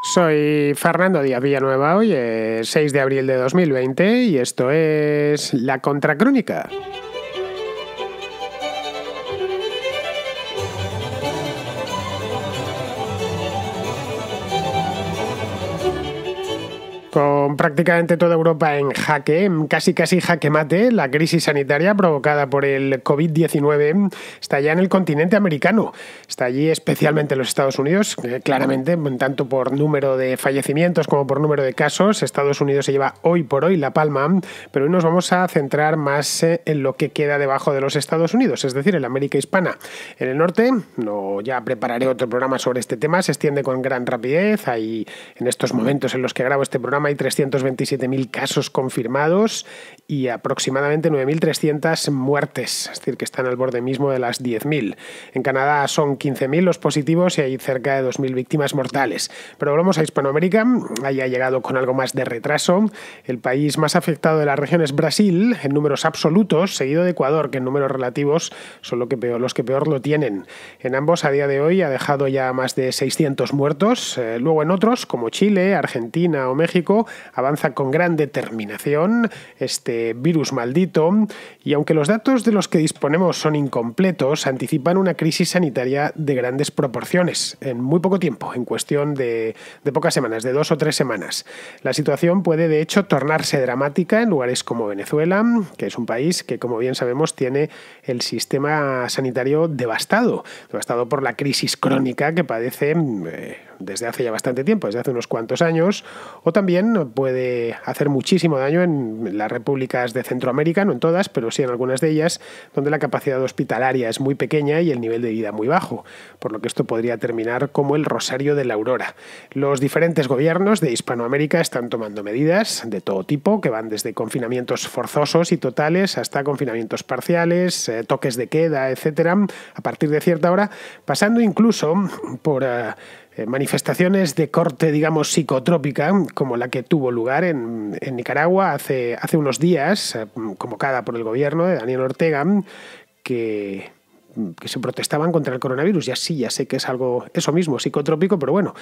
Soy Fernando Díaz Villanueva, hoy es 6 de abril de 2020 y esto es La Contracrónica. Con prácticamente toda Europa en jaque, casi jaque mate, la crisis sanitaria provocada por el COVID-19 está ya en el continente americano. Está allí especialmente en los Estados Unidos, claramente, tanto por número de fallecimientos como por número de casos. Estados Unidos se lleva hoy por hoy la palma, pero hoy nos vamos a centrar más en lo que queda debajo de los Estados Unidos, es decir, en la América hispana. En el norte, ya prepararé otro programa sobre este tema, se extiende con gran rapidez. Hay en estos momentos en los que grabo este programa hay 327.000 casos confirmados y aproximadamente 9.300 muertes, es decir, que están al borde mismo de las 10.000. En Canadá son 15.000 los positivos y hay cerca de 2.000 víctimas mortales. Pero volvemos a Hispanoamérica, ahí ha llegado con algo más de retraso. El país más afectado de la región es Brasil, en números absolutos, seguido de Ecuador, que en números relativos son los que peor lo tienen. En ambos, a día de hoy, ha dejado ya más de 600 muertos. Luego en otros, como Chile, Argentina o México, avanza con gran determinación este virus maldito y aunque los datos de los que disponemos son incompletos, anticipan una crisis sanitaria de grandes proporciones en muy poco tiempo, en cuestión de pocas semanas, de 2 o 3 semanas. La situación puede de hecho tornarse dramática en lugares como Venezuela, que es un país que, como bien sabemos, tiene el sistema sanitario devastado por la crisis crónica que padece desde hace ya bastante tiempo, desde hace unos cuantos años, o también puede hacer muchísimo daño en las repúblicas de Centroamérica, no en todas, pero sí en algunas de ellas, donde la capacidad hospitalaria es muy pequeña y el nivel de vida muy bajo, por lo que esto podría terminar como el Rosario de la Aurora. Los diferentes gobiernos de Hispanoamérica están tomando medidas de todo tipo, que van desde confinamientos forzosos y totales hasta confinamientos parciales, toques de queda, etcétera, a partir de cierta hora, pasando incluso por manifestaciones de corte, digamos, psicotrópica, como la que tuvo lugar en Nicaragua hace unos días, convocada por el gobierno de Daniel Ortega, que se protestaban contra el coronavirus. Ya sé que es algo, eso mismo, psicotrópico, pero bueno,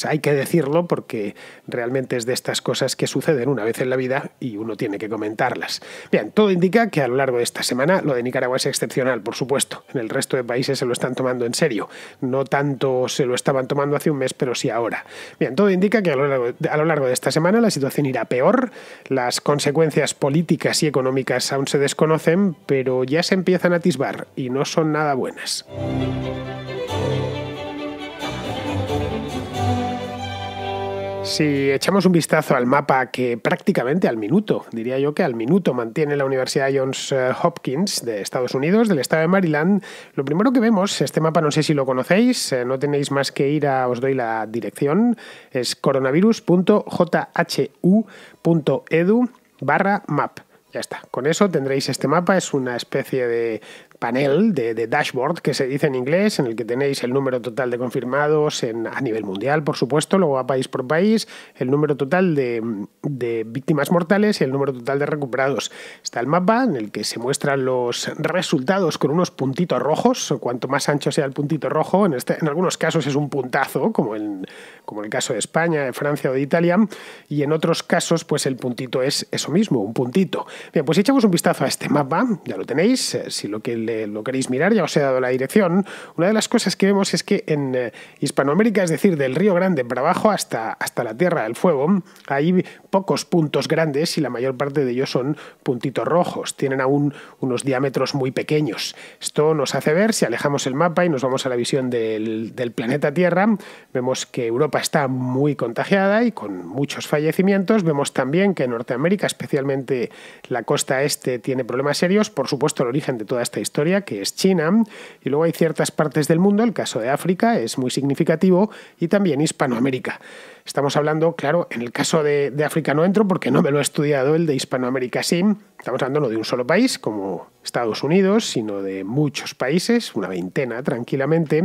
hay que decirlo porque realmente es de estas cosas que suceden una vez en la vida y uno tiene que comentarlas. Bien, todo indica que a lo largo de esta semana lo de Nicaragua es excepcional, por supuesto. En el resto de países se lo están tomando en serio. No tanto se lo estaban tomando hace un mes, pero sí ahora. Bien, todo indica que a lo largo de esta semana la situación irá peor. Las consecuencias políticas y económicas aún se desconocen, pero ya se empiezan a atisbar y no son nada buenas. Si echamos un vistazo al mapa que prácticamente al minuto, diría yo que al minuto, mantiene la Universidad Johns Hopkins de Estados Unidos, del estado de Maryland, lo primero que vemos, este mapa no sé si lo conocéis, no tenéis más que ir os doy la dirección, es coronavirus.jhu.edu/map. Ya está, con eso tendréis este mapa, es una especie de panel de dashboard que se dice en inglés, en el que tenéis el número total de confirmados a nivel mundial, por supuesto, luego a país por país, el número total de víctimas mortales y el número total de recuperados. Está el mapa en el que se muestran los resultados con unos puntitos rojos, cuanto más ancho sea el puntito rojo, en algunos casos es un puntazo, como el caso de España, de Francia o de Italia, y en otros casos pues el puntito es eso mismo, un puntito. Bien, pues si echamos un vistazo a este mapa, ya lo tenéis, si lo queréis mirar, ya os he dado la dirección. Una de las cosas que vemos es que en Hispanoamérica, es decir, del Río Grande para abajo hasta la Tierra del Fuego, hay pocos puntos grandes y la mayor parte de ellos son puntitos rojos. Tienen aún unos diámetros muy pequeños. Esto nos hace ver, si alejamos el mapa y nos vamos a la visión del planeta Tierra, vemos que Europa está muy contagiada y con muchos fallecimientos. Vemos también que Norteamérica, especialmente la costa este, tiene problemas serios. Por supuesto, el origen de toda esta historia, que es China, y luego hay ciertas partes del mundo, el caso de África es muy significativo, y también Hispanoamérica. Estamos hablando, claro, en el caso de África no entro porque no me lo he estudiado, el de Hispanoamérica sí. Estamos hablando no de un solo país, como Estados Unidos, sino de muchos países, una veintena tranquilamente,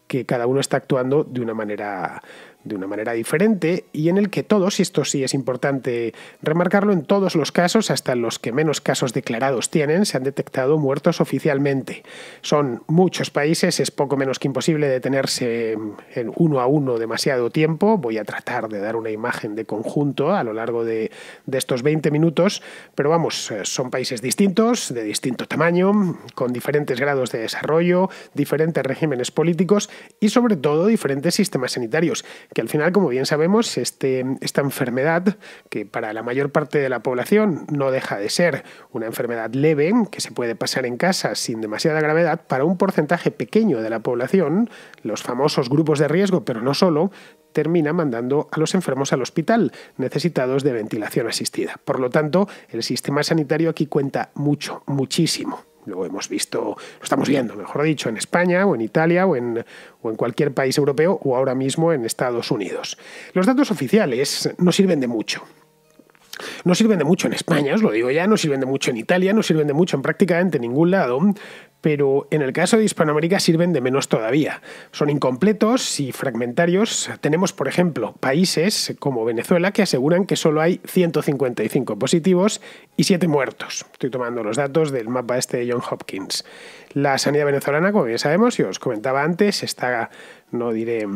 que cada uno está actuando de una manera de una manera diferente y en el que todos, y esto sí es importante remarcarlo, en todos los casos, hasta los que menos casos declarados tienen, se han detectado muertos oficialmente. Son muchos países, es poco menos que imposible detenerse en uno a uno demasiado tiempo. Voy a tratar de dar una imagen de conjunto a lo largo de estos 20 minutos, pero vamos, son países distintos, de distinto tamaño, con diferentes grados de desarrollo, diferentes regímenes políticos y sobre todo diferentes sistemas sanitarios, que al final, como bien sabemos, esta enfermedad, que para la mayor parte de la población no deja de ser una enfermedad leve, que se puede pasar en casa sin demasiada gravedad, para un porcentaje pequeño de la población, los famosos grupos de riesgo, pero no solo, termina mandando a los enfermos al hospital, necesitados de ventilación asistida. Por lo tanto, el sistema sanitario aquí cuenta mucho, muchísimo. Lo hemos visto, lo estamos viendo, mejor dicho, en España o en Italia o en cualquier país europeo o ahora mismo en Estados Unidos. Los datos oficiales no sirven de mucho. No sirven de mucho en España, os lo digo ya, no sirven de mucho en Italia, no sirven de mucho en prácticamente ningún lado, pero en el caso de Hispanoamérica sirven de menos todavía. Son incompletos y fragmentarios. Tenemos, por ejemplo, países como Venezuela que aseguran que solo hay 155 positivos y 7 muertos. Estoy tomando los datos del mapa de Johns Hopkins. La sanidad venezolana, como bien sabemos, y os comentaba antes, está, no diré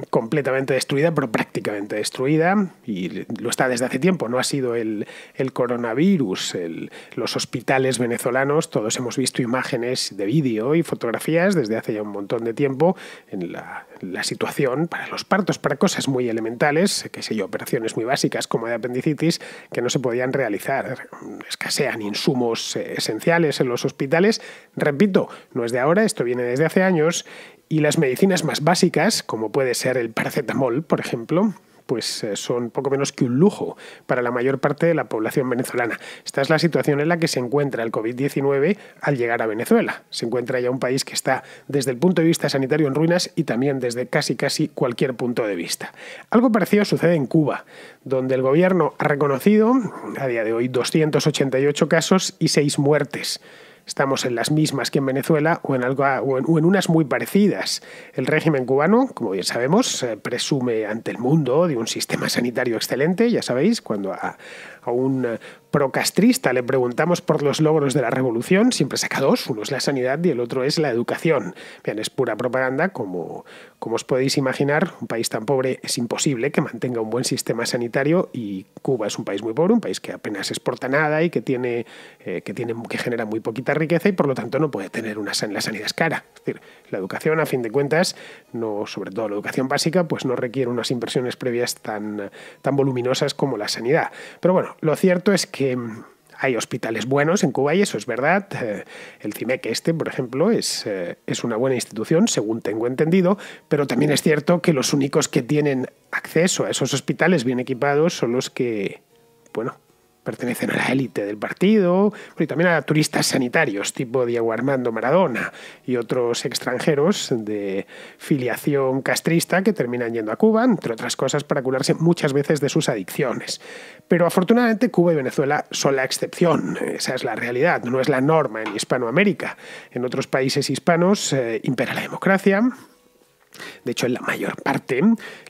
completamente destruida, pero prácticamente destruida, y lo está desde hace tiempo. No ha sido el coronavirus, los hospitales venezolanos, todos hemos visto imágenes de vídeo y fotografías desde hace ya un montón de tiempo en la situación para los partos, para cosas muy elementales, qué sé yo, operaciones muy básicas como de apendicitis que no se podían realizar. Escasean insumos esenciales en los hospitales. Repito, no es de ahora, esto viene desde hace años, y las medicinas más básicas, como puede ser el paracetamol, por ejemplo, pues son poco menos que un lujo para la mayor parte de la población venezolana. Esta es la situación en la que se encuentra el COVID-19 al llegar a Venezuela. Se encuentra ya un país que está desde el punto de vista sanitario en ruinas y también desde casi cualquier punto de vista. Algo parecido sucede en Cuba, donde el gobierno ha reconocido a día de hoy 288 casos y 6 muertes. Estamos en las mismas que en Venezuela o en unas muy parecidas. El régimen cubano, como bien sabemos, presume ante el mundo de un sistema sanitario excelente. Ya sabéis, cuando a un procastrista le preguntamos por los logros de la revolución, siempre saca dos, uno es la sanidad y el otro es la educación. Bien, es pura propaganda, como os podéis imaginar, un país tan pobre es imposible que mantenga un buen sistema sanitario, y Cuba es un país muy pobre, un país que apenas exporta nada y que genera muy poquita riqueza y por lo tanto no puede tener la sanidad es cara. Es decir, la educación, a fin de cuentas, sobre todo la educación básica, pues no requiere unas inversiones previas tan voluminosas como la sanidad. Pero bueno, lo cierto es que hay hospitales buenos en Cuba y eso es verdad. El CIMEC por ejemplo, es una buena institución, según tengo entendido, pero también es cierto que los únicos que tienen acceso a esos hospitales bien equipados son los que, pertenecen a la élite del partido, y también a turistas sanitarios tipo Diego Armando Maradona y otros extranjeros de filiación castrista que terminan yendo a Cuba, entre otras cosas, para curarse muchas veces de sus adicciones. Pero afortunadamente Cuba y Venezuela son la excepción, esa es la realidad, no es la norma en Hispanoamérica. En otros países hispanos impera la democracia. De hecho, en la mayor parte,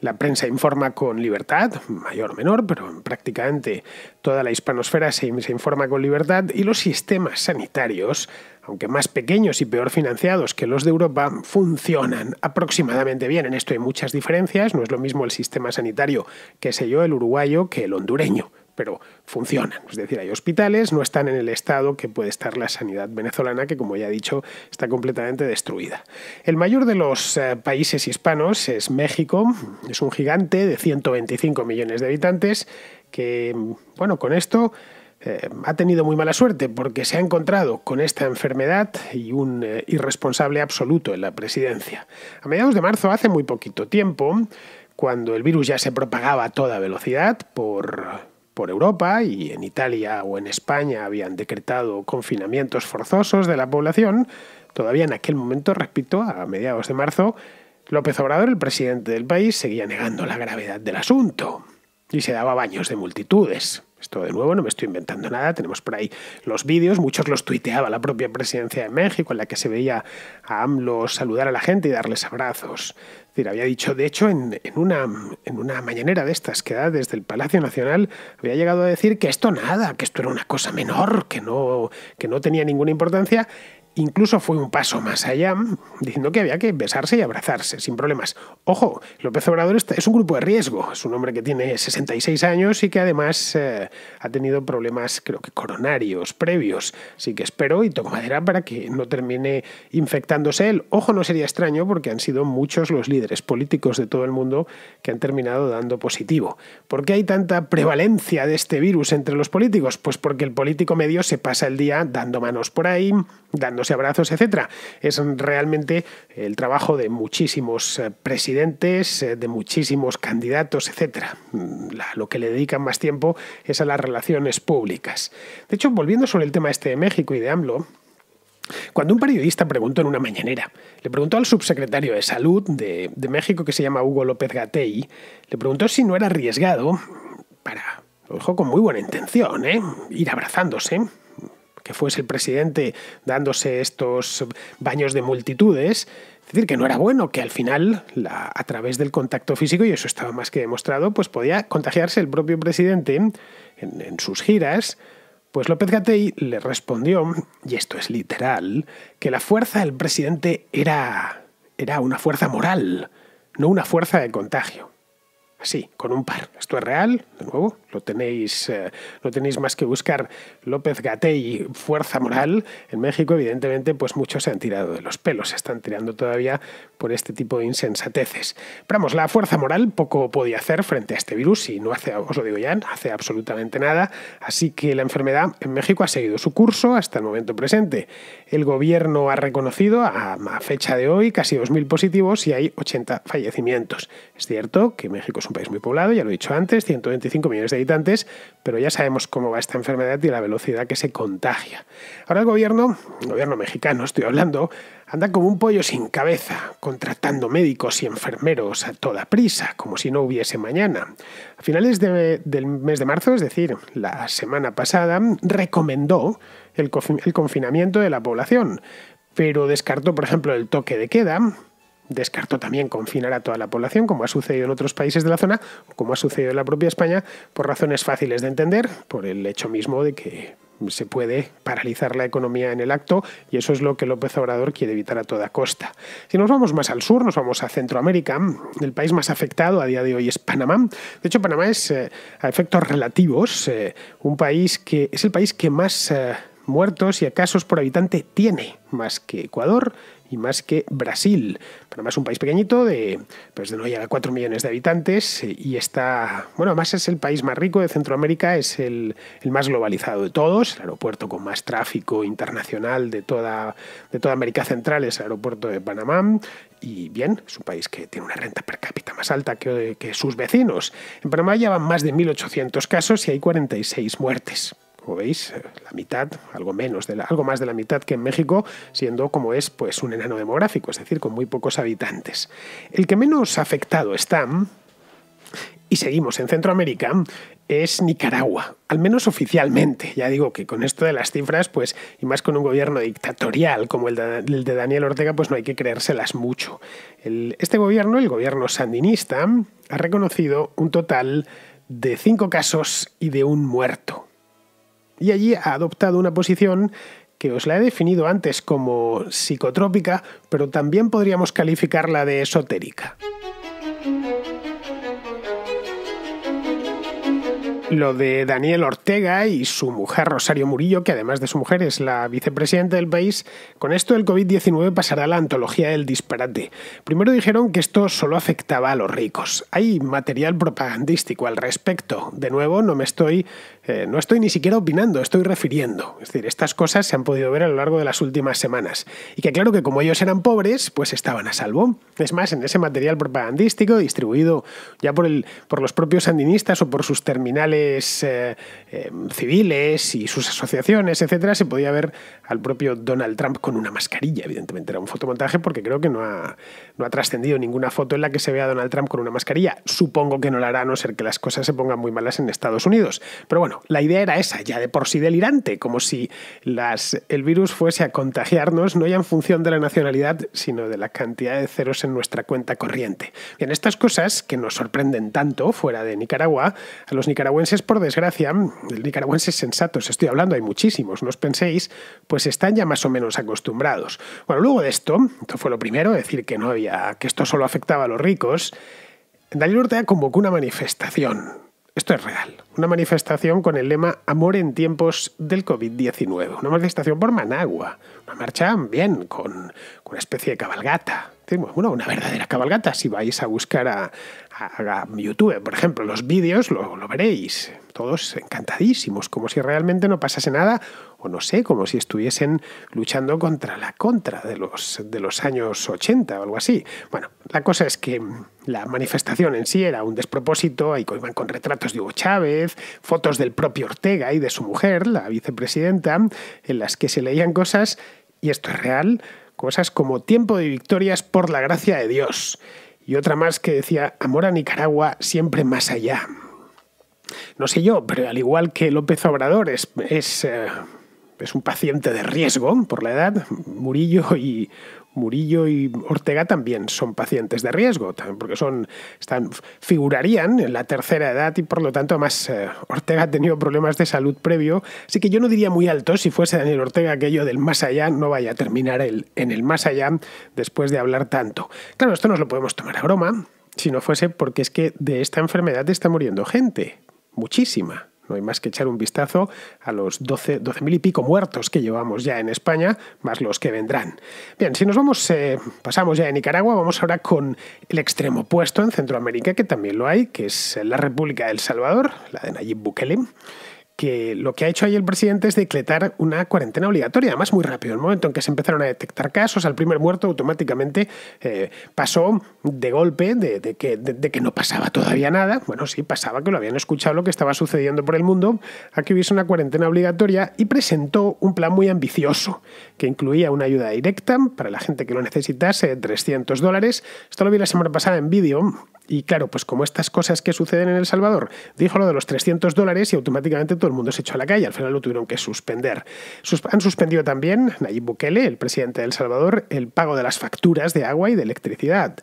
la prensa informa con libertad, mayor o menor, pero en prácticamente toda la hispanosfera se informa con libertad, y los sistemas sanitarios, aunque más pequeños y peor financiados que los de Europa, funcionan aproximadamente bien. En esto hay muchas diferencias, no es lo mismo el sistema sanitario, el uruguayo, que el hondureño, pero funcionan. Es decir, hay hospitales, no están en el estado que puede estar la sanidad venezolana, que, como ya he dicho, está completamente destruida. El mayor de los países hispanos es México, es un gigante de 125 millones de habitantes que, con esto ha tenido muy mala suerte porque se ha encontrado con esta enfermedad y un irresponsable absoluto en la presidencia. A mediados de marzo, hace muy poquito tiempo, cuando el virus ya se propagaba a toda velocidad por Europa, y en Italia o en España habían decretado confinamientos forzosos de la población, todavía en aquel momento, repito, a mediados de marzo, López Obrador, el presidente del país, seguía negando la gravedad del asunto y se daba baños de multitudes. Esto de nuevo no me estoy inventando nada, tenemos por ahí los vídeos, muchos los tuiteaba la propia presidencia de México, en la que se veía a AMLO saludar a la gente y darles abrazos. Es decir, había dicho, de hecho, en una mañanera de estas que da desde el Palacio Nacional, había llegado a decir que esto nada, que esto era una cosa menor, que no tenía ninguna importancia. Incluso fue un paso más allá, diciendo que había que besarse y abrazarse, sin problemas. Ojo, López Obrador es un grupo de riesgo, es un hombre que tiene 66 años y que además ha tenido problemas, creo que coronarios previos. Así que espero y toco madera para que no termine infectándose él. Ojo, no sería extraño porque han sido muchos los líderes políticos de todo el mundo que han terminado dando positivo. ¿Por qué hay tanta prevalencia de este virus entre los políticos? Pues porque el político medio se pasa el día dando manos por ahí, dándose abrazos, etcétera. Es realmente el trabajo de muchísimos presidentes, de muchísimos candidatos, etcétera. Lo que le dedican más tiempo es a las relaciones públicas. De hecho, volviendo sobre el tema este de México y de AMLO, cuando un periodista preguntó en una mañanera, le preguntó al subsecretario de Salud de México, que se llama Hugo López-Gatell, le preguntó si no era arriesgado lo dijo con muy buena intención, ir abrazándose, que fuese el presidente dándose estos baños de multitudes, es decir, que no era bueno, que al final, a través del contacto físico, y eso estaba más que demostrado, pues podía contagiarse el propio presidente en sus giras. Pues López-Gatell le respondió, y esto es literal, que la fuerza del presidente era una fuerza moral, no una fuerza de contagio. Así, con un par. Esto es real, de nuevo, no tenéis más que buscar López-Gatell, fuerza moral. En México, evidentemente, pues muchos se han tirado de los pelos, se están tirando todavía por este tipo de insensateces. Pero vamos, la fuerza moral poco podía hacer frente a este virus y no hace, os lo digo ya, no hace absolutamente nada. Así que la enfermedad en México ha seguido su curso hasta el momento presente. El gobierno ha reconocido a fecha de hoy casi 2.000 positivos y hay 80 fallecimientos. Es cierto que México es un país muy poblado, ya lo he dicho antes, 125 millones de habitantes, pero ya sabemos cómo va esta enfermedad y la velocidad que se contagia. Ahora el gobierno mexicano, estoy hablando, anda como un pollo sin cabeza, contratando médicos y enfermeros a toda prisa, como si no hubiese mañana. A finales del mes de marzo, es decir, la semana pasada, recomendó el confinamiento de la población, pero descartó, por ejemplo, el toque de queda. Descartó también confinar a toda la población, como ha sucedido en otros países de la zona, o como ha sucedido en la propia España, por razones fáciles de entender, por el hecho mismo de que se puede paralizar la economía en el acto, y eso es lo que López Obrador quiere evitar a toda costa. Si nos vamos más al sur, nos vamos a Centroamérica, el país más afectado a día de hoy es Panamá. De hecho, Panamá es, a efectos relativos, un país que es el país que más muertos y casos por habitante tiene, más que Ecuador y más que Brasil. Panamá es un país pequeñito, no llega a 4 millones de habitantes y está, además es el país más rico de Centroamérica, es el más globalizado de todos, el aeropuerto con más tráfico internacional de toda América Central es el aeropuerto de Panamá. Y bien, es un país que tiene una renta per cápita más alta que sus vecinos. En Panamá ya van más de 1.800 casos y hay 46 muertes. Como veis, la mitad, algo más de la mitad que en México, siendo como es pues un enano demográfico, es decir, con muy pocos habitantes. El que menos afectado está, y seguimos en Centroamérica, es Nicaragua, al menos oficialmente. Ya digo que con esto de las cifras, pues, y más con un gobierno dictatorial como el de Daniel Ortega, pues no hay que creérselas mucho. Este gobierno, el gobierno sandinista, ha reconocido un total de 5 casos y de 1 muerto. Y allí ha adoptado una posición que os la he definido antes como psicotrópica, pero también podríamos calificarla de esotérica. Lo de Daniel Ortega y su mujer Rosario Murillo, que además de su mujer es la vicepresidenta del país, con esto del COVID-19 pasará a la antología del disparate. Primero dijeron que esto solo afectaba a los ricos. Hay material propagandístico al respecto. De nuevo, no estoy ni siquiera opinando, estoy refiriendo. Es decir, estas cosas se han podido ver a lo largo de las últimas semanas. Y que claro que como ellos eran pobres, pues estaban a salvo. Es más, en ese material propagandístico distribuido ya por los propios sandinistas o por sus terminales civiles y sus asociaciones, etcétera, se podía ver al propio Donald Trump con una mascarilla. Evidentemente era un fotomontaje porque creo que no ha trascendido ninguna foto en la que se vea a Donald Trump con una mascarilla. Supongo que no la hará a no ser que las cosas se pongan muy malas en Estados Unidos. Pero bueno, Bueno, la idea era esa, ya de por sí delirante, como si el virus fuese a contagiarnos no ya en función de la nacionalidad, sino de la cantidad de ceros en nuestra cuenta corriente. Bien, estas cosas que nos sorprenden tanto fuera de Nicaragua, a los nicaragüenses, por desgracia, nicaragüenses sensatos, estoy hablando, hay muchísimos, no os penséis, pues están ya más o menos acostumbrados. Bueno, luego de esto fue lo primero, decir que que esto solo afectaba a los ricos. Daniel Ortega convocó una manifestación. Esto es real. Una manifestación con el lema Amor en tiempos del COVID-19. Una manifestación por Managua. Una marcha, bien, con una especie de cabalgata. Bueno, una verdadera cabalgata. Si vais a buscar a YouTube, por ejemplo, los vídeos, lo veréis. Todos encantadísimos, como si realmente no pasase nada, o no sé, como si estuviesen luchando contra la contra de los años 80 o algo así. Bueno, la cosa es que la manifestación en sí era un despropósito, ahí iban con retratos de Hugo Chávez, fotos del propio Ortega y de su mujer, la vicepresidenta, en las que se leían cosas, y esto es real, cosas como tiempo de victorias por la gracia de Dios. Y otra más que decía, amor a Nicaragua, siempre más allá. No sé yo, pero al igual que López Obrador es un paciente de riesgo por la edad, Murillo y Ortega también son pacientes de riesgo, porque figurarían en la tercera edad y por lo tanto además Ortega ha tenido problemas de salud previo, así que yo no diría muy alto si fuese Daniel Ortega aquello del más allá no vaya a terminar en el más allá después de hablar tanto. Claro, esto no lo podemos tomar a broma, si no fuese porque es que de esta enfermedad está muriendo gente, muchísima. No hay más que echar un vistazo a los 12.000 y pico muertos que llevamos ya en España, más los que vendrán. Bien, si nos pasamos ya de Nicaragua, vamos ahora con el extremo opuesto en Centroamérica, que también lo hay, que es la República de El Salvador, la de Nayib Bukele, que lo que ha hecho ahí el presidente es decretar una cuarentena obligatoria, además muy rápido. En el momento en que se empezaron a detectar casos, al primer muerto automáticamente pasó de golpe de que no pasaba todavía nada. Bueno, sí, pasaba, que lo habían escuchado lo que estaba sucediendo por el mundo, a que hubiese una cuarentena obligatoria, y presentó un plan muy ambicioso que incluía una ayuda directa para la gente que lo necesitase, $300. Esto lo vi la semana pasada en vídeo. Y claro, pues como estas cosas que suceden en El Salvador, dijo lo de los $300 y automáticamente todo el mundo se echó a la calle. Al final lo tuvieron que suspender. Han suspendido también, Nayib Bukele, el presidente de El Salvador, el pago de las facturas de agua y de electricidad.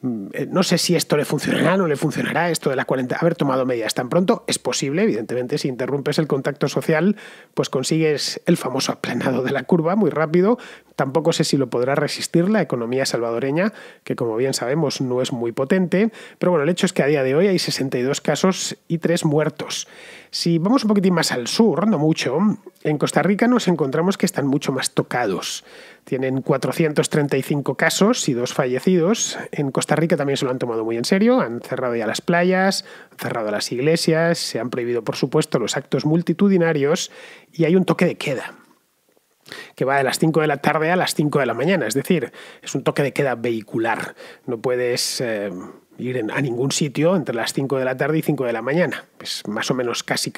No sé si esto le funcionará o no le funcionará, esto de la cuarentena. Haber tomado medidas tan pronto es posible, evidentemente, si interrumpes el contacto social, pues consigues el famoso aplanado de la curva muy rápido. Tampoco sé si lo podrá resistir la economía salvadoreña, que como bien sabemos no es muy potente, pero bueno, el hecho es que a día de hoy hay 62 casos y 3 muertos. Si vamos un poquitín más al sur, no mucho, en Costa Rica nos encontramos que están mucho más tocados. Tienen 435 casos y 2 fallecidos. En Costa Rica también se lo han tomado muy en serio. Han cerrado ya las playas, han cerrado las iglesias, se han prohibido, por supuesto, los actos multitudinarios y hay un toque de queda que va de las 5 de la tarde a las 5 de la mañana. Es decir, es un toque de queda vehicular. No puedes ir a ningún sitio entre las 5 de la tarde y 5 de la mañana. Pues más o menos casi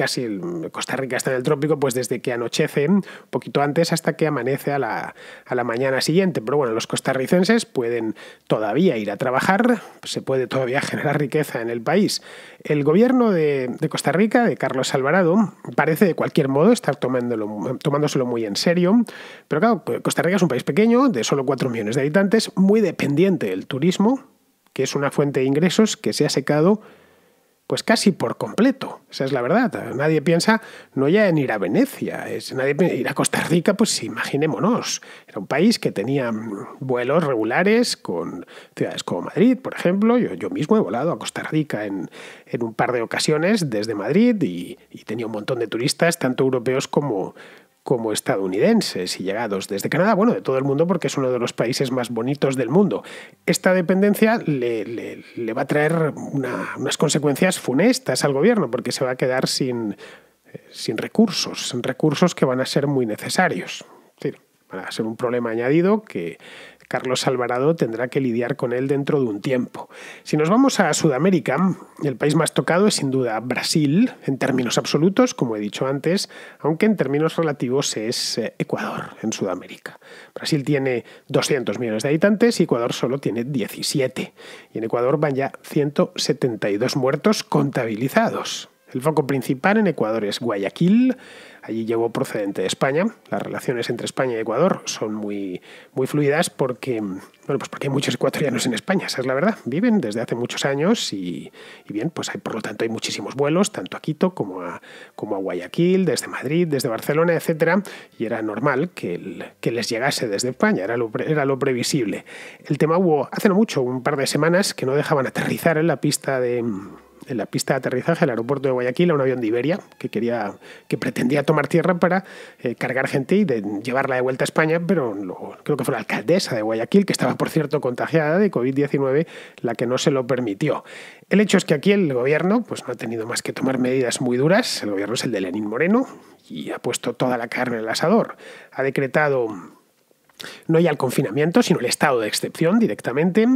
Costa Rica está en el trópico, pues desde que anochece, un poquito antes, hasta que amanece a la mañana siguiente. Pero bueno, los costarricenses pueden todavía ir a trabajar, se puede todavía generar riqueza en el país. El gobierno de Costa Rica, de Carlos Alvarado, parece de cualquier modo estar tomándoselo muy en serio. Pero claro, Costa Rica es un país pequeño, de solo 4 millones de habitantes, muy dependiente del turismo, que es una fuente de ingresos que se ha secado pues casi por completo. Esa es la verdad. Nadie piensa no ya en ir a Venecia, ir a Costa Rica, pues imaginémonos. Era un país que tenía vuelos regulares con ciudades como Madrid, por ejemplo. Yo mismo he volado a Costa Rica en un par de ocasiones desde Madrid y tenía un montón de turistas, tanto europeos como estadounidenses y llegados desde Canadá, bueno, de todo el mundo, porque es uno de los países más bonitos del mundo. Esta dependencia le va a traer unas consecuencias funestas al gobierno, porque se va a quedar sin recursos que van a ser muy necesarios. Sí, van a ser un problema añadido que Carlos Alvarado tendrá que lidiar con él dentro de un tiempo. Si nos vamos a Sudamérica, el país más tocado es sin duda Brasil, en términos absolutos, como he dicho antes, aunque en términos relativos es Ecuador, en Sudamérica. Brasil tiene 200 millones de habitantes y Ecuador solo tiene 17. Y en Ecuador van ya 172 muertos contabilizados. El foco principal en Ecuador es Guayaquil. Allí llegó procedente de España. Las relaciones entre España y Ecuador son muy fluidas porque hay muchos ecuatorianos en España, esa es la verdad. Viven desde hace muchos años y bien, pues por lo tanto hay muchísimos vuelos, tanto a Quito como a Guayaquil, desde Madrid, desde Barcelona, etcétera. Y era normal que les llegase desde España, era lo previsible. El tema hubo hace no mucho, un par de semanas, que no dejaban aterrizar en la pista de aterrizaje del aeropuerto de Guayaquil a un avión de Iberia que pretendía tomar tierra para cargar gente y llevarla de vuelta a España, pero creo que fue la alcaldesa de Guayaquil, que estaba, por cierto, contagiada de COVID-19, la que no se lo permitió. El hecho es que aquí el gobierno pues, no ha tenido más que tomar medidas muy duras. El gobierno es el de Lenín Moreno y ha puesto toda la carne en el asador. Ha decretado no ya el confinamiento, sino el estado de excepción directamente.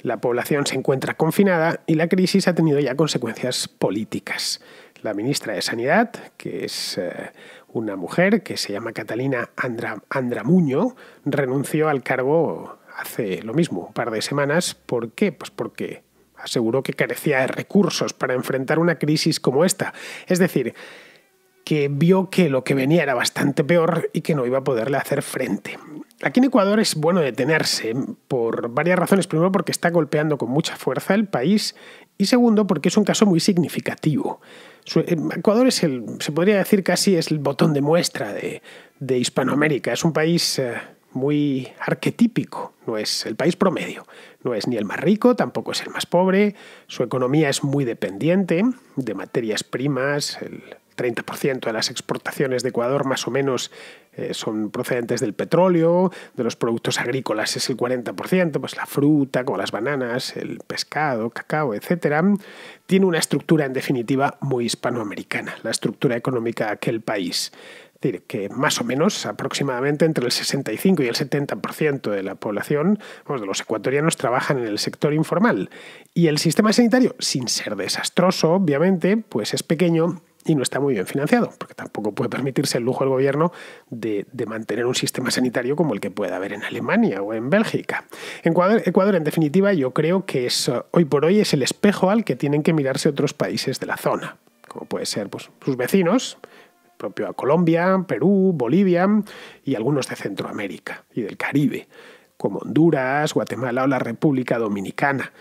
La población se encuentra confinada y la crisis ha tenido ya consecuencias políticas. La ministra de Sanidad, que es una mujer que se llama Catalina Andramuño, renunció al cargo hace lo mismo, un par de semanas. ¿Por qué? Pues porque aseguró que carecía de recursos para enfrentar una crisis como esta. Es decir, que vio que lo que venía era bastante peor y que no iba a poderle hacer frente. Aquí en Ecuador es bueno detenerse por varias razones. Primero, porque está golpeando con mucha fuerza el país y segundo, porque es un caso muy significativo. Ecuador se podría decir casi es el botón de muestra de Hispanoamérica. Es un país muy arquetípico, no es el país promedio, no es ni el más rico, tampoco es el más pobre. Su economía es muy dependiente de materias primas. El 30% de las exportaciones de Ecuador más o menos son procedentes del petróleo, de los productos agrícolas es el 40%, pues la fruta, como las bananas, el pescado, cacao, etc. Tiene una estructura, en definitiva, muy hispanoamericana, la estructura económica de aquel país. Es decir, que más o menos, aproximadamente entre el 65 y el 70% de la población, de los ecuatorianos, trabajan en el sector informal. Y el sistema sanitario, sin ser desastroso, obviamente, pues es pequeño y no está muy bien financiado, porque tampoco puede permitirse el lujo del gobierno de mantener un sistema sanitario como el que puede haber en Alemania o en Bélgica. Ecuador, en definitiva, yo creo que hoy por hoy es el espejo al que tienen que mirarse otros países de la zona, como puede ser pues, sus vecinos, propio a Colombia, Perú, Bolivia y algunos de Centroamérica y del Caribe, como Honduras, Guatemala o la República Dominicana.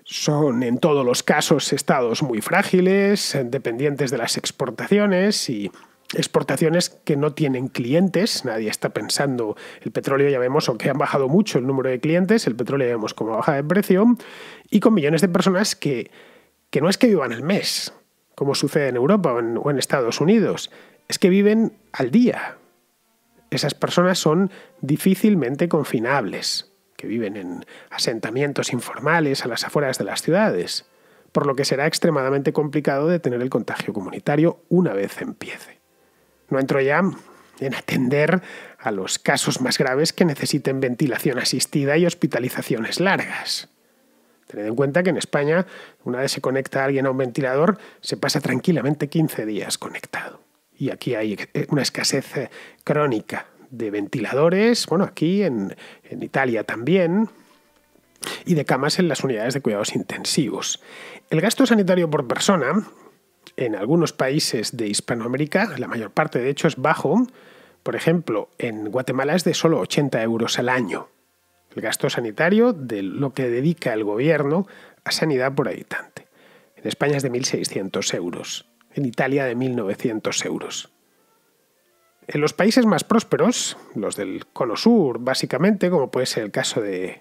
Son en todos los casos estados muy frágiles, dependientes de las exportaciones y exportaciones que no tienen clientes. Nadie está pensando, el petróleo ya vemos que han bajado mucho el número de clientes, el petróleo ya vemos cómo baja de precio y con millones de personas que no es que vivan al mes, como sucede en Europa o en Estados Unidos, es que viven al día. Esas personas son difícilmente confinables, que viven en asentamientos informales a las afueras de las ciudades, por lo que será extremadamente complicado detener el contagio comunitario una vez empiece. No entro ya en atender a los casos más graves que necesiten ventilación asistida y hospitalizaciones largas. Tened en cuenta que en España, una vez se conecta alguien a un ventilador, se pasa tranquilamente 15 días conectado. Y aquí hay una escasez crónica de ventiladores, aquí en Italia también, y de camas en las unidades de cuidados intensivos. El gasto sanitario por persona en algunos países de Hispanoamérica, la mayor parte de hecho es bajo. Por ejemplo, en Guatemala es de solo 80 euros al año. El gasto sanitario de lo que dedica el gobierno a sanidad por habitante. En España es de 1.600 euros. En Italia de 1.900 euros. En los países más prósperos, los del Cono Sur, básicamente, como puede ser el caso de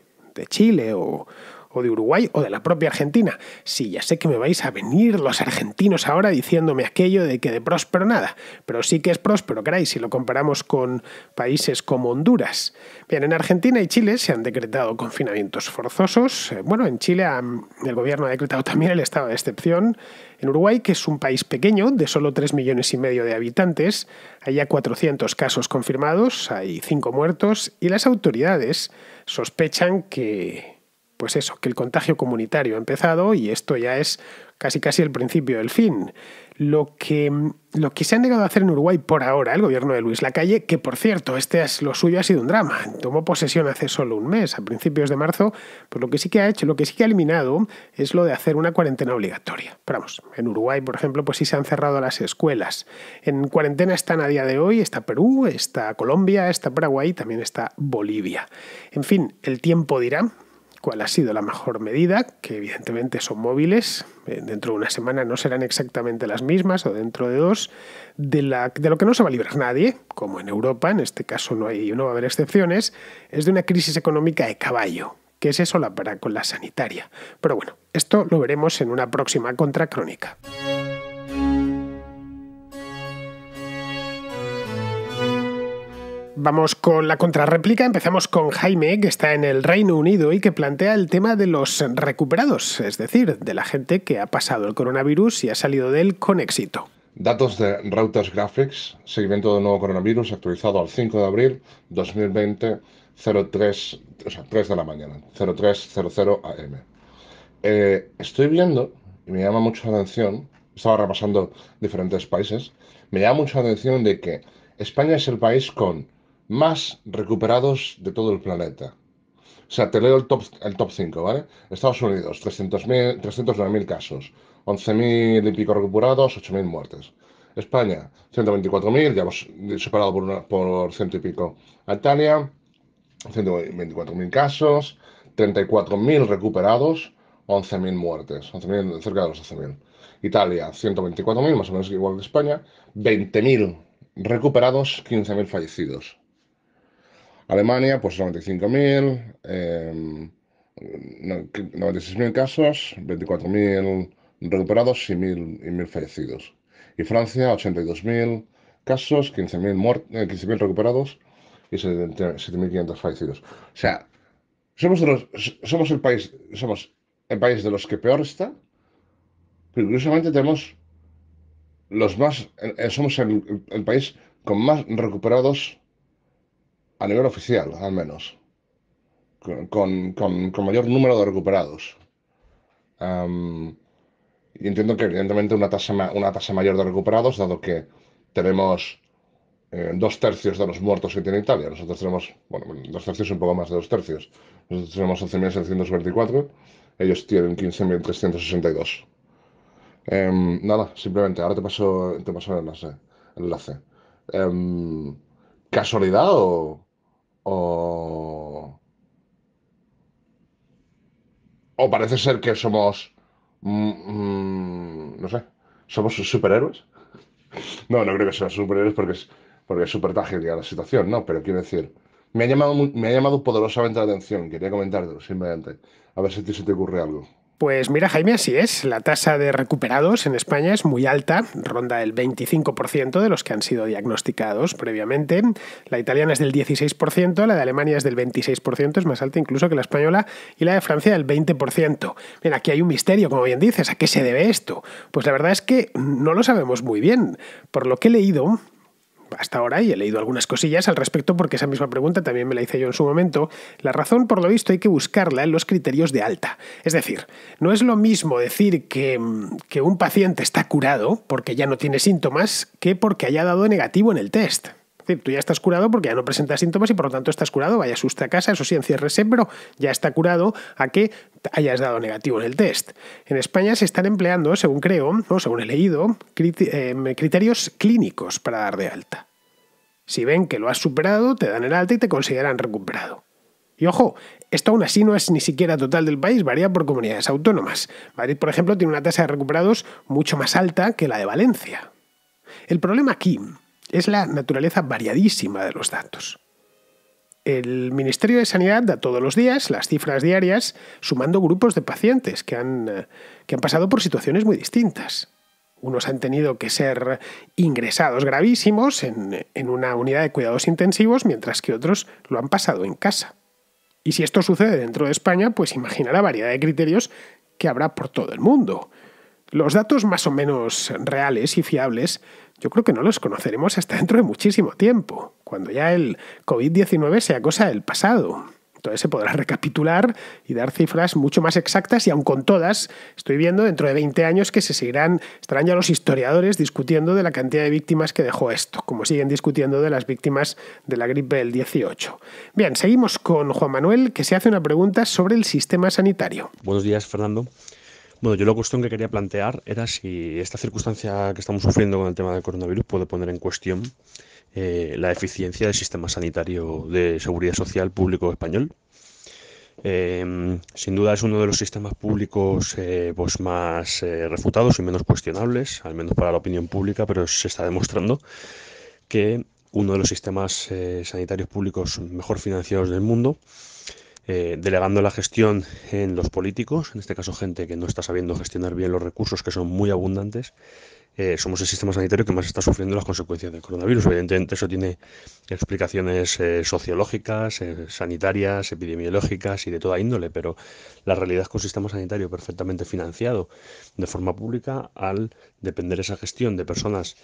Chile o de Uruguay o de la propia Argentina. Sí, ya sé que me vais a venir los argentinos ahora diciéndome aquello de que de próspero nada, pero sí que es próspero, caray, si lo comparamos con países como Honduras. Bien, en Argentina y Chile se han decretado confinamientos forzosos. En Chile el gobierno ha decretado también el estado de excepción. En Uruguay, que es un país pequeño, de solo 3,5 millones de habitantes, hay ya 400 casos confirmados, hay 5 muertos y las autoridades sospechan que pues eso, que el contagio comunitario ha empezado y esto ya es casi el principio del fin. Lo que se ha negado a hacer en Uruguay por ahora el gobierno de Luis Lacalle, que por cierto, lo suyo ha sido un drama. Tomó posesión hace solo un mes, a principios de marzo, pues lo que sí que ha eliminado es lo de hacer una cuarentena obligatoria. Pero vamos, en Uruguay, por ejemplo, pues sí se han cerrado las escuelas. En cuarentena están a día de hoy, está Perú, está Colombia, está Paraguay, también está Bolivia. En fin, el tiempo dirá cuál ha sido la mejor medida, que evidentemente son móviles, dentro de una semana no serán exactamente las mismas, o dentro de 2, de lo que no se va a librar nadie, como en Europa, en este caso no va a haber excepciones, es de una crisis económica de caballo, que es eso con la sanitaria. Pero bueno, esto lo veremos en una próxima contracrónica. Vamos con la contrarréplica. Empezamos con Jaime, que está en el Reino Unido y que plantea el tema de los recuperados, es decir, de la gente que ha pasado el coronavirus y ha salido de él con éxito. Datos de Reuters Graphics, seguimiento del nuevo coronavirus actualizado al 5 de abril 2020, 03 de la mañana, 03:00 AM. Estoy viendo, y me llama mucho la atención, estaba repasando diferentes países, me llama mucho la atención de que España es el país con más recuperados de todo el planeta. O sea, te leo el top 5, ¿vale? Estados Unidos, 309.000 casos, 11.000 y pico recuperados, 8.000 muertes. España, 124.000, ya hemos superado por ciento y pico a Italia, 124.000 casos, 34.000 recuperados, 11.000 muertes, cerca de los 11.000. Italia, 124.000, más o menos igual que España, 20.000 recuperados, 15.000 fallecidos. Alemania, pues 95.000, 96.000 casos, 24.000 recuperados y 1.000 fallecidos. Y Francia, 82.000 casos, 15.000 recuperados y 7.500 fallecidos. O sea, somos el país de los que peor está, pero curiosamente somos el país con más recuperados a nivel oficial, al menos, con mayor número de recuperados. Y entiendo que evidentemente una tasa mayor de recuperados, dado que tenemos 2/3 de los muertos que tiene Italia. Nosotros tenemos, 2/3 y un poco más de 2/3. Nosotros tenemos 11.724, ellos tienen 15.362. Nada, simplemente, ahora te paso el enlace. ¿Casualidad o, o parece ser que somos, no sé, somos superhéroes? No, no creo que sean superhéroes porque es súper trágica la situación, ¿no? Pero quiero decir, me ha llamado poderosamente la atención, quería comentártelo simplemente, a ver si se te ocurre algo. Pues mira, Jaime, así es. La tasa de recuperados en España es muy alta, ronda el 25% de los que han sido diagnosticados previamente. La italiana es del 16%, la de Alemania es del 26%, es más alta incluso que la española, y la de Francia del 20%. Bien, aquí hay un misterio, como bien dices. ¿A qué se debe esto? Pues la verdad es que no lo sabemos muy bien. Por lo que he leído hasta ahora, y he leído algunas cosillas al respecto porque esa misma pregunta también me la hice yo en su momento, la razón, por lo visto, hay que buscarla en los criterios de alta. Es decir, no es lo mismo decir que un paciente está curado porque ya no tiene síntomas que porque haya dado negativo en el test. Es decir, tú ya estás curado porque ya no presentas síntomas y por lo tanto estás curado, vaya usted a casa, eso sí, enciérrese, pero ya está curado a que hayas dado negativo en el test. En España se están empleando, según creo, o según he leído, criterios clínicos para dar de alta. Si ven que lo has superado, te dan el alta y te consideran recuperado. Y ojo, esto aún así no es ni siquiera total del país, varía por comunidades autónomas. Madrid, por ejemplo, tiene una tasa de recuperados mucho más alta que la de Valencia. El problema aquí es la naturaleza variadísima de los datos. El Ministerio de Sanidad da todos los días las cifras diarias sumando grupos de pacientes que han pasado por situaciones muy distintas. Unos han tenido que ser ingresados gravísimos en una unidad de cuidados intensivos, mientras que otros lo han pasado en casa. Y si esto sucede dentro de España, pues imagina la variedad de criterios que habrá por todo el mundo. Los datos más o menos reales y fiables yo creo que no los conoceremos hasta dentro de muchísimo tiempo, cuando ya el COVID-19 sea cosa del pasado. Entonces se podrá recapitular y dar cifras mucho más exactas y aun con todas, estoy viendo dentro de 20 años que estarán ya los historiadores discutiendo de la cantidad de víctimas que dejó esto, como siguen discutiendo de las víctimas de la gripe del 18. Bien, seguimos con Juan Manuel, que se hace una pregunta sobre el sistema sanitario. Buenos días, Fernando. Bueno, yo la cuestión que quería plantear era si esta circunstancia que estamos sufriendo con el tema del coronavirus puede poner en cuestión la eficiencia del sistema sanitario de seguridad social público español. Sin duda es uno de los sistemas públicos pues más refutados y menos cuestionables, al menos para la opinión pública, pero se está demostrando que uno de los sistemas sanitarios públicos mejor financiados del mundo, delegando la gestión en los políticos, en este caso gente que no está sabiendo gestionar bien los recursos que son muy abundantes. Somos el sistema sanitario que más está sufriendo las consecuencias del coronavirus. Evidentemente eso tiene explicaciones sociológicas, sanitarias, epidemiológicas y de toda índole, pero la realidad es que un sistema sanitario perfectamente financiado de forma pública, al depender esa gestión de personas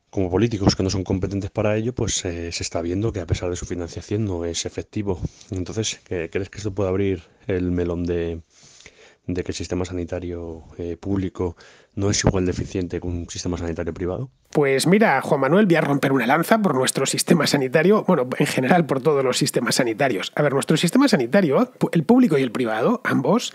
como políticos que no son competentes para ello, pues se está viendo que a pesar de su financiación no es efectivo. Entonces, ¿crees que esto puede abrir el melón de que el sistema sanitario público no es igual de eficiente que un sistema sanitario privado? Pues mira, Juan Manuel, voy a romper una lanza por nuestro sistema sanitario, bueno, en general por todos los sistemas sanitarios. A ver, nuestro sistema sanitario, el público y el privado, ambos,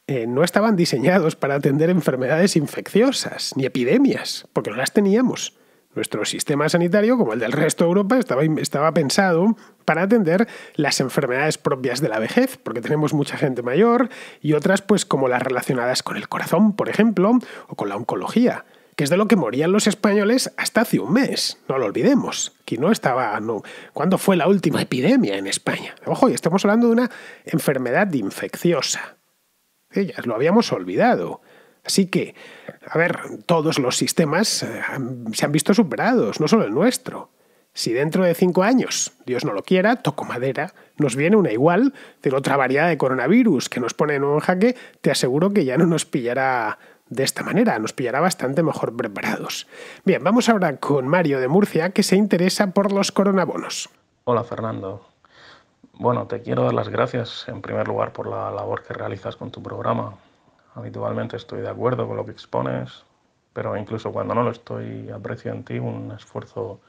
no estaban diseñados para atender enfermedades infecciosas ni epidemias, porque no las teníamos. Nuestro sistema sanitario, como el del resto de Europa, estaba pensado para atender las enfermedades propias de la vejez, porque tenemos mucha gente mayor y otras pues como las relacionadas con el corazón, por ejemplo, o con la oncología, que es de lo que morían los españoles hasta hace un mes. No lo olvidemos. Aquí no estaba... No. ¿Cuándo fue la última epidemia en España? Ojo, y estamos hablando de una enfermedad infecciosa. Sí, ya lo habíamos olvidado. Así que, a ver, todos los sistemas se han visto superados, no solo el nuestro. Si dentro de 5 años, Dios no lo quiera, toco madera, nos viene una igual de otra variedad de coronavirus que nos pone en un jaque, te aseguro que ya no nos pillará de esta manera, nos pillará bastante mejor preparados. Bien, vamos ahora con Mario de Murcia, que se interesa por los coronabonos. Hola, Fernando. Bueno, te quiero dar las gracias en primer lugar por la labor que realizas con tu programa. Habitualmente estoy de acuerdo con lo que expones, pero incluso cuando no lo estoy, aprecio en ti un esfuerzo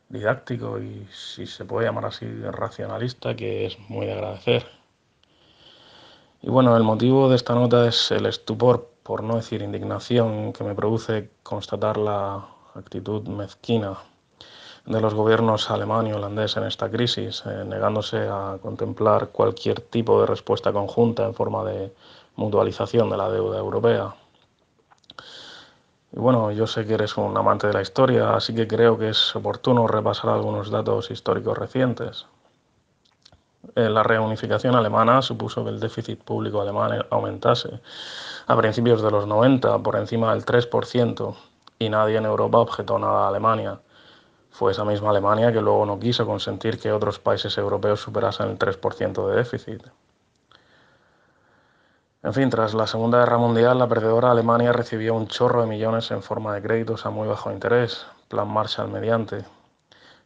didáctico y, si se puede llamar así, racionalista, que es muy de agradecer. Y bueno, el motivo de esta nota es el estupor, por no decir indignación, que me produce constatar la actitud mezquina de los gobiernos alemán y holandés en esta crisis, negándose a contemplar cualquier tipo de respuesta conjunta en forma de mutualización de la deuda europea. Y bueno, yo sé que eres un amante de la historia, así que creo que es oportuno repasar algunos datos históricos recientes. La reunificación alemana supuso que el déficit público alemán aumentase a principios de los 90 por encima del 3%, y nadie en Europa objetó nada a Alemania. Fue esa misma Alemania que luego no quiso consentir que otros países europeos superasen el 3% de déficit. En fin, tras la Segunda Guerra Mundial, la perdedora Alemania recibió un chorro de millones en forma de créditos a muy bajo interés, Plan Marshall mediante,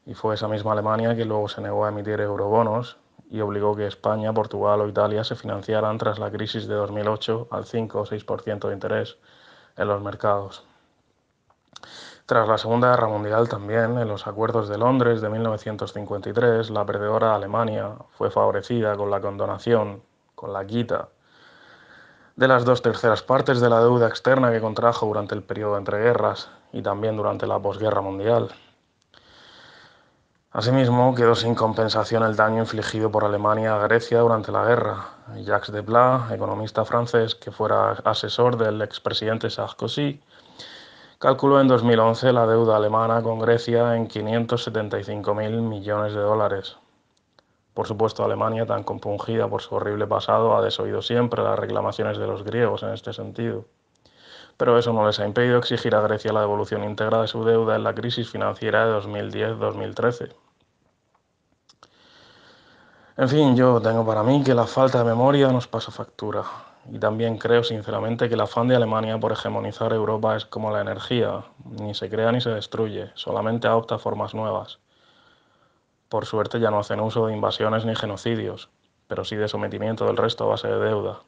y fue esa misma Alemania que luego se negó a emitir eurobonos y obligó que España, Portugal o Italia se financiaran tras la crisis de 2008 al 5 o 6% de interés en los mercados. Tras la Segunda Guerra Mundial también, en los Acuerdos de Londres de 1953, la perdedora Alemania fue favorecida con la condonación, con la quita, de las 2/3 partes de la deuda externa que contrajo durante el periodo entre guerras y también durante la posguerra mundial. Asimismo, quedó sin compensación el daño infligido por Alemania a Grecia durante la guerra. Jacques Desplat, economista francés que fuera asesor del expresidente Sarkozy, calculó en 2011 la deuda alemana con Grecia en 575.000 millones de dólares. Por supuesto, Alemania, tan compungida por su horrible pasado, ha desoído siempre las reclamaciones de los griegos en este sentido. Pero eso no les ha impedido exigir a Grecia la devolución íntegra de su deuda en la crisis financiera de 2010-2013. En fin, yo tengo para mí que la falta de memoria nos pasa factura. Y también creo sinceramente que el afán de Alemania por hegemonizar Europa es como la energía, ni se crea ni se destruye, solamente adopta formas nuevas. Por suerte ya no hacen uso de invasiones ni genocidios. pero sí de sometimiento del resto a base de deuda.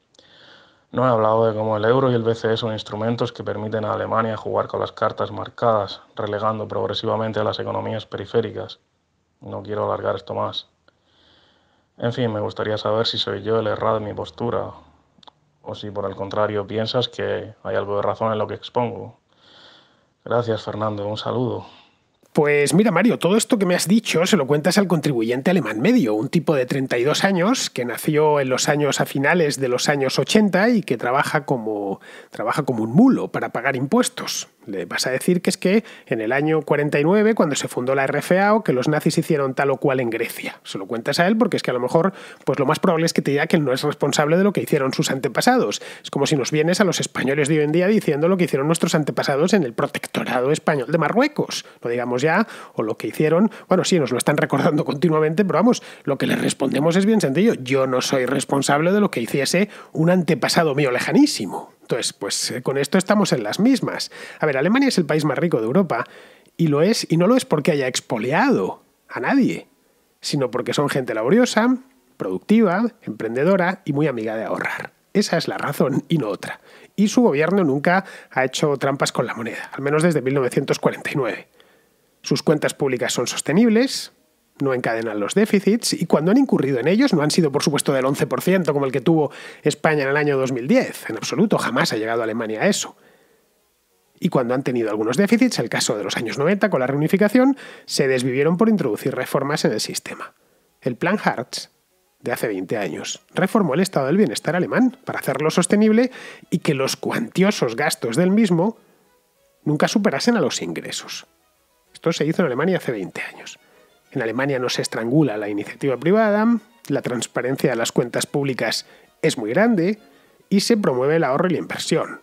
No he hablado de cómo el euro y el BCE son instrumentos que permiten a Alemania jugar con las cartas marcadas, relegando progresivamente a las economías periféricas. No quiero alargar esto más. En fin, me gustaría saber si soy yo el errado en mi postura, o si por el contrario piensas que hay algo de razón en lo que expongo. Gracias, Fernando. Un saludo. Pues mira, Mario, todo esto que me has dicho se lo cuentas al contribuyente alemán medio, un tipo de 32 años que nació en los años a finales de los años 80 y que trabaja como un mulo para pagar impuestos. Le vas a decir que es que en el año 49, cuando se fundó la RFA, o que los nazis hicieron tal o cual en Grecia. Se lo cuentas a él porque es que a lo mejor pues lo más probable es que te diga que él no es responsable de lo que hicieron sus antepasados. Es como si nos vienes a los españoles de hoy en día diciendo lo que hicieron nuestros antepasados en el protectorado español de Marruecos. No digamos ya, o lo que hicieron, bueno, sí, nos lo están recordando continuamente, pero vamos, lo que les respondemos es bien sencillo. Yo no soy responsable de lo que hiciese un antepasado mío lejanísimo. Entonces, pues con esto estamos en las mismas. A ver, Alemania es el país más rico de Europa y lo es, y no lo es porque haya expoliado a nadie, sino porque son gente laboriosa, productiva, emprendedora y muy amiga de ahorrar. Esa es la razón y no otra. Y su gobierno nunca ha hecho trampas con la moneda, al menos desde 1949. Sus cuentas públicas son sostenibles, no encadenan los déficits y cuando han incurrido en ellos no han sido por supuesto del 11% como el que tuvo España en el año 2010. En absoluto, jamás ha llegado Alemania a eso. Y cuando han tenido algunos déficits, el caso de los años 90 con la reunificación, se desvivieron por introducir reformas en el sistema. El Plan Hartz, de hace 20 años, reformó el estado del bienestar alemán para hacerlo sostenible y que los cuantiosos gastos del mismo nunca superasen a los ingresos. Esto se hizo en Alemania hace 20 años. En Alemania no se estrangula la iniciativa privada, la transparencia de las cuentas públicas es muy grande y se promueve el ahorro y la inversión.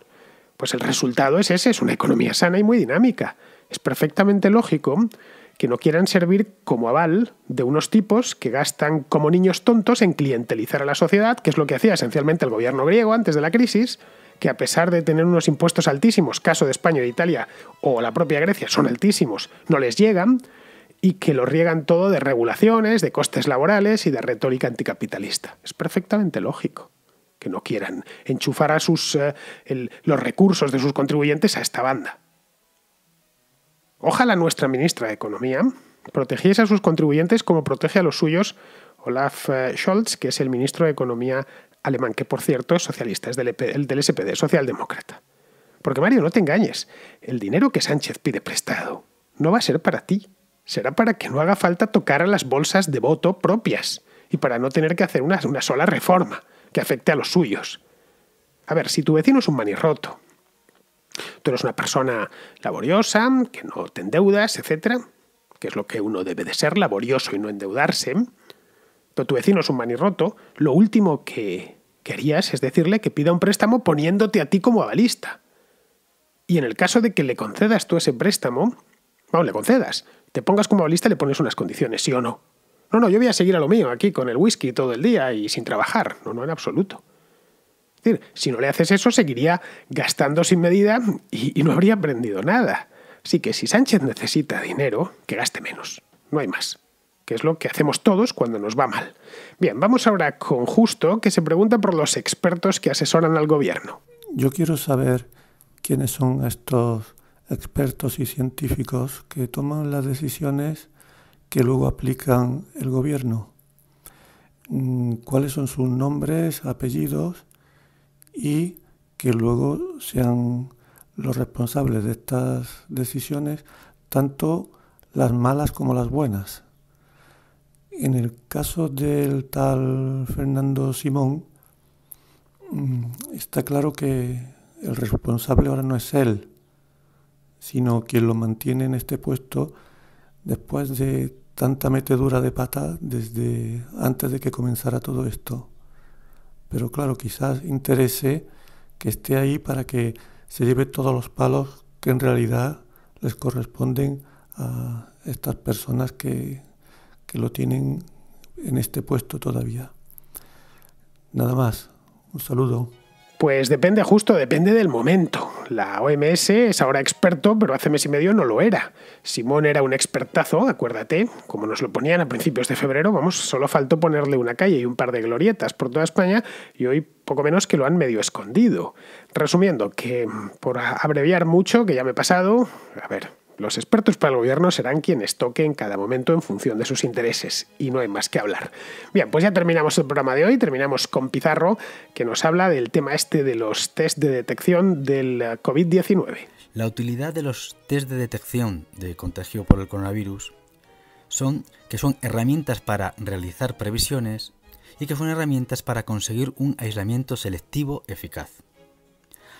Pues el resultado es ese, es una economía sana y muy dinámica. Es perfectamente lógico que no quieran servir como aval de unos tipos que gastan como niños tontos en clientelizar a la sociedad, que es lo que hacía esencialmente el gobierno griego antes de la crisis, que a pesar de tener unos impuestos altísimos, caso de España y de Italia, o la propia Grecia, son altísimos, no les llegan, y que lo riegan todo de regulaciones, de costes laborales y de retórica anticapitalista. Es perfectamente lógico que no quieran enchufar a los recursos de sus contribuyentes a esta banda. Ojalá nuestra ministra de Economía protegiese a sus contribuyentes como protege a los suyos Olaf Scholz, que es el ministro de Economía alemán, que por cierto es socialista, es del SPD, socialdemócrata. Porque Mario, no te engañes, el dinero que Sánchez pide prestado no va a ser para ti. Será para que no haga falta tocar a las bolsas de voto propias y para no tener que hacer una sola reforma que afecte a los suyos. A ver, si tu vecino es un manirroto, tú eres una persona laboriosa, que no te endeudas, etcétera, que es lo que uno debe de ser, laborioso y no endeudarse, pero tu vecino es un manirroto, lo último que harías es decirle que pida un préstamo poniéndote a ti como avalista. Y en el caso de que le concedas tú ese préstamo, le concedas, te pongas como avalista y le pones unas condiciones, ¿sí o no? No, yo voy a seguir a lo mío aquí con el whisky todo el día y sin trabajar. No, en absoluto. Es decir, si no le haces eso, seguiría gastando sin medida y no habría aprendido nada. Así que si Sánchez necesita dinero, que gaste menos. No hay más. Que es lo que hacemos todos cuando nos va mal. Bien, vamos ahora con Justo, que se pregunta por los expertos que asesoran al gobierno. Yo quiero saber quiénes son estos expertos y científicos que toman las decisiones que luego aplican el gobierno. ¿Cuáles son sus nombres, apellidos y que luego sean los responsables de estas decisiones, tanto las malas como las buenas? En el caso del tal Fernando Simón, está claro que el responsable ahora no es él, sino quien lo mantiene en este puesto después de tanta metedura de pata desde antes de que comenzara todo esto. Pero claro, quizás interese que esté ahí para que se lleve todos los palos que en realidad les corresponden a estas personas que lo tienen en este puesto todavía. Nada más. Un saludo. Pues depende del momento. La OMS es ahora experto, pero hace mes y medio no lo era. Simón era un expertazo, acuérdate, como nos lo ponían a principios de febrero, vamos, solo faltó ponerle una calle y un par de glorietas por toda España y hoy poco menos que lo han medio escondido. Resumiendo, que por abreviar mucho, que ya me he pasado, a ver, los expertos para el gobierno serán quienes toquen en cada momento en función de sus intereses y no hay más que hablar. Bien, pues ya terminamos el programa de hoy, terminamos con Pizarro, que nos habla del tema este de los test de detección del COVID-19. La utilidad de los test de detección de contagio por el coronavirus son herramientas para realizar previsiones y que son herramientas para conseguir un aislamiento selectivo eficaz.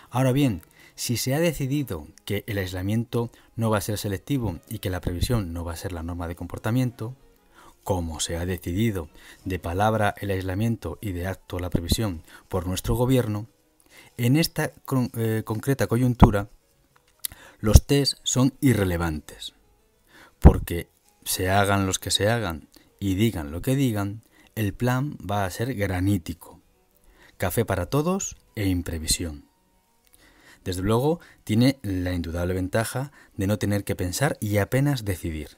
Ahora bien, si se ha decidido que el aislamiento no va a ser selectivo y que la previsión no va a ser la norma de comportamiento, como se ha decidido de palabra el aislamiento y de acto la previsión por nuestro gobierno, en esta concreta coyuntura los test son irrelevantes, porque se hagan los que se hagan y digan lo que digan, el plan va a ser granítico, café para todos e imprevisión. Desde luego, tiene la indudable ventaja de no tener que pensar y apenas decidir,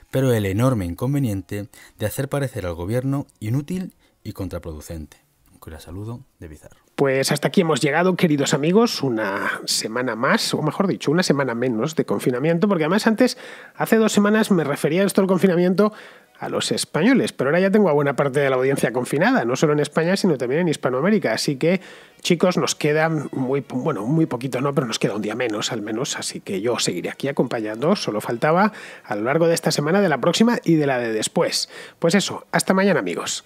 pero el enorme inconveniente de hacer parecer al gobierno inútil y contraproducente. Un cordial saludo de Pizarro. Pues hasta aquí hemos llegado, queridos amigos, una semana más, o mejor dicho, una semana menos de confinamiento, porque además antes, hace 2 semanas, me refería a esto del confinamiento a los españoles, pero ahora ya tengo a buena parte de la audiencia confinada, no solo en España, sino también en Hispanoamérica. Así que, chicos, nos queda muy poquito, no, pero nos queda un día menos al menos, así que yo seguiré aquí acompañando. Solo faltaba a lo largo de esta semana, de la próxima y de la de después. Pues eso, hasta mañana, amigos.